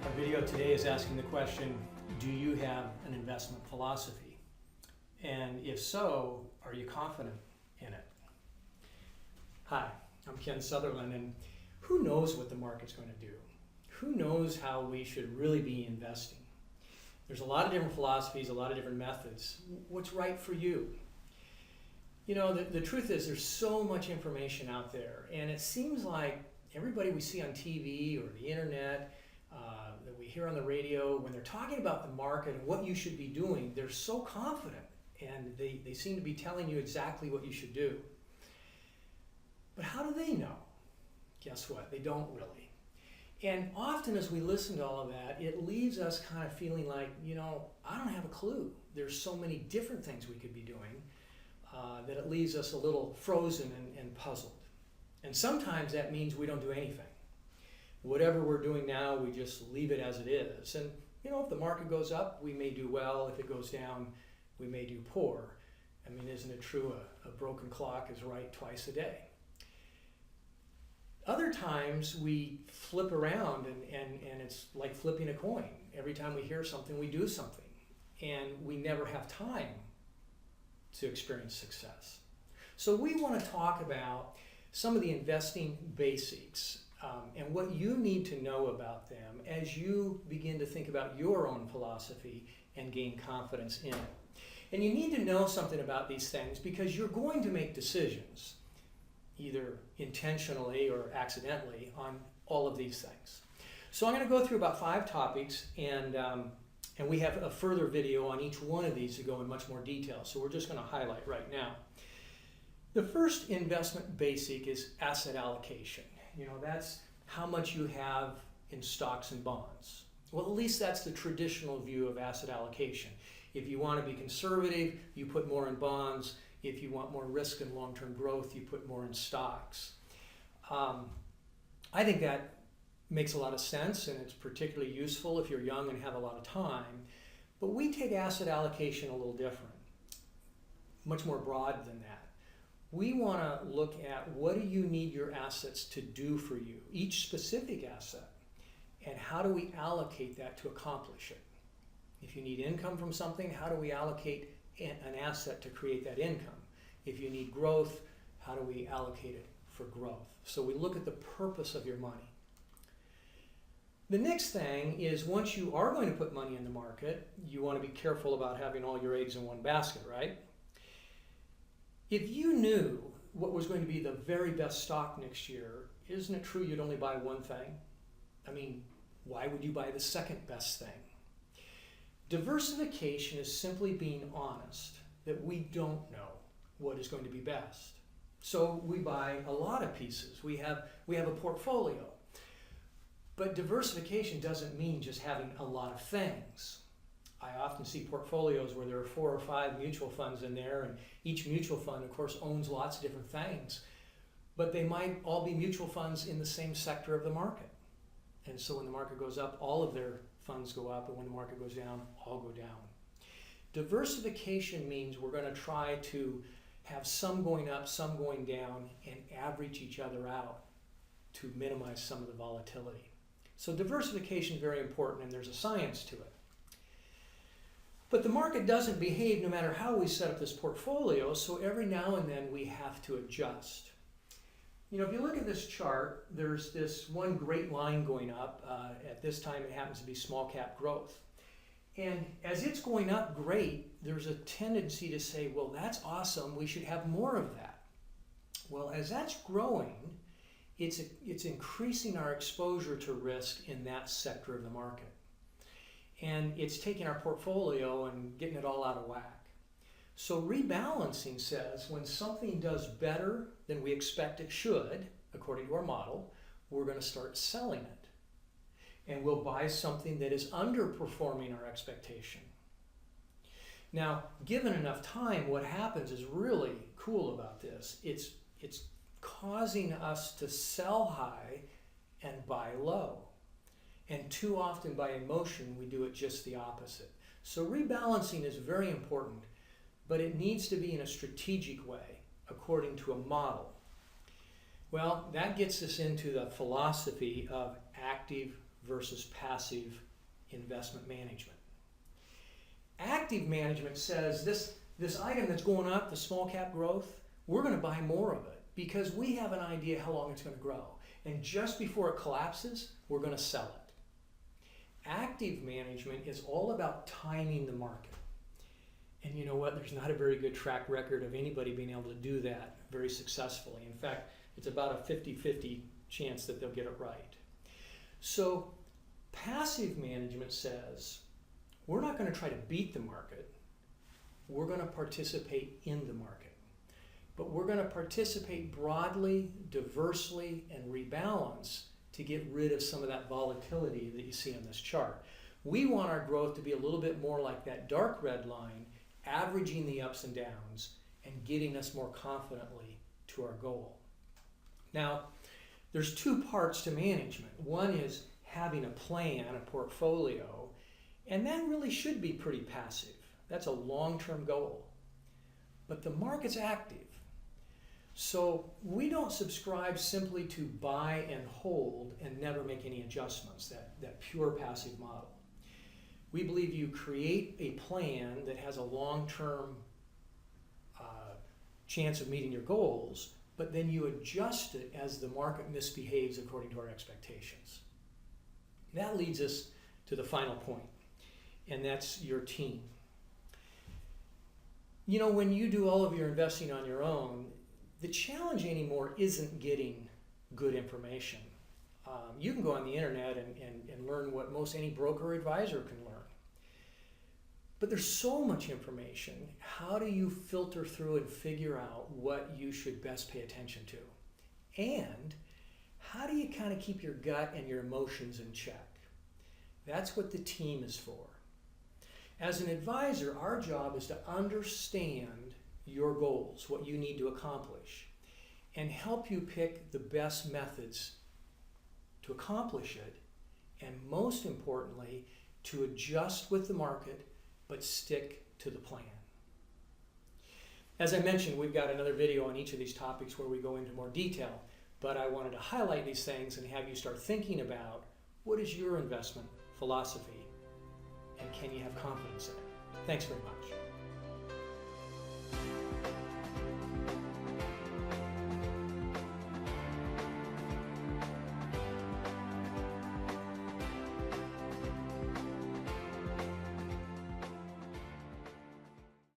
Our video today is asking the question, do you have an investment philosophy? And if so, are you confident in it? Hi, I'm Ken Sutherland, and who knows what the market's going to do? Who knows how we should really be investing? There's a lot of different philosophies, a lot of different methods. What's right for you? You know, the truth is there's so much information out there, and it seems like everybody we see on TV or the internet, that we hear on the radio, when they're talking about the market and what you should be doing, they're so confident, and they seem to be telling you exactly what you should do. But how do they know? Guess what? They don't really. And often as we listen to all of that, it leaves us kind of feeling like, you know, I don't have a clue. There's so many different things we could be doing that it leaves us a little frozen and puzzled. And sometimes that means we don't do anything. Whatever we're doing now, we just leave it as it is. And, you know, if the market goes up, we may do well. If it goes down, we may do poor. I mean, isn't it true? A broken clock is right twice a day. Other times we flip around and it's like flipping a coin. Every time we hear something, we do something. And we never have time to experience success. So we want to talk about some of the investing basics and what you need to know about them as you begin to think about your own philosophy and gain confidence in it. And you need to know something about these things because you're going to make decisions, either intentionally or accidentally, on all of these things. So I'm going to go through about 5 topics, and we have a further video on each one of these to go in much more detail. So we're just going to highlight right now. The first investment basic is asset allocation. You know, that's how much you have in stocks and bonds. Well, at least that's the traditional view of asset allocation. If you want to be conservative, you put more in bonds. If you want more risk and long-term growth, you put more in stocks. I think that makes a lot of sense, and it's particularly useful if you're young and have a lot of time. But we take asset allocation a little different, much more broad than that. We want to look at what do you need your assets to do for you, each specific asset, and how do we allocate that to accomplish it? If you need income from something, how do we allocate an asset to create that income? If you need growth, how do we allocate it for growth? So we look at the purpose of your money. The next thing is once you are going to put money in the market, you want to be careful about having all your eggs in one basket, right? If you knew what was going to be the very best stock next year, isn't it true you'd only buy one thing? I mean, why would you buy the second best thing? Diversification is simply being honest that we don't know what is going to be best. So we buy a lot of pieces. We have a portfolio. But diversification doesn't mean just having a lot of things. I often see portfolios where there are 4 or 5 mutual funds in there, and each mutual fund, of course, owns lots of different things. But they might all be mutual funds in the same sector of the market. And so when the market goes up, all of their funds go up, and when the market goes down, all go down. Diversification means we're going to try to have some going up, some going down, and average each other out to minimize some of the volatility. So diversification is very important, and there's a science to it. But the market doesn't behave no matter how we set up this portfolio, so every now and then we have to adjust. You know, if you look at this chart, there's this one great line going up. At this time, it happens to be small cap growth. And as it's going up great, there's a tendency to say, well, that's awesome. We should have more of that. Well, as that's growing, it's increasing our exposure to risk in that sector of the market. And it's taking our portfolio and getting it all out of whack. So rebalancing says when something does better than we expect it should, according to our model, we're going to start selling it. And we'll buy something that is underperforming our expectation. Now, given enough time, what happens is really cool about this. It's causing us to sell high and buy low. And too often by emotion, we do it just the opposite. So rebalancing is very important, but it needs to be in a strategic way, according to a model. Well, that gets us into the philosophy of active versus passive investment management. Active management says this item that's going up, the small cap growth, we're going to buy more of it because we have an idea how long it's going to grow. And just before it collapses, we're going to sell it. Active management is all about timing the market. And you know what? There's not a very good track record of anybody being able to do that very successfully. In fact, it's about a 50-50 chance that they'll get it right. So passive management says, we're not going to try to beat the market. We're going to participate in the market. But we're going to participate broadly, diversely, and rebalance to get rid of some of that volatility that you see on this chart. We want our growth to be a little bit more like that dark red line, averaging the ups and downs and getting us more confidently to our goal. Now, there's two parts to management. One is having a plan, a portfolio, and that really should be pretty passive. That's a long-term goal. But the market's active. So we don't subscribe simply to buy and hold and never make any adjustments, that pure passive model. We believe you create a plan that has a long-term chance of meeting your goals, but then you adjust it as the market misbehaves according to our expectations. That leads us to the final point, and that's your team. You know, when you do all of your investing on your own, the challenge anymore isn't getting good information. You can go on the internet and learn what most any broker or advisor can learn. But there's so much information. How do you filter through and figure out what you should best pay attention to? And how do you kind of keep your gut and your emotions in check? That's what the team is for. As an advisor, our job is to understand your goals, what you need to accomplish, and help you pick the best methods to accomplish it, and most importantly, to adjust with the market, but stick to the plan. As I mentioned, we've got another video on each of these topics where we go into more detail, but I wanted to highlight these things and have you start thinking about what is your investment philosophy, and can you have confidence in it? Thanks very much.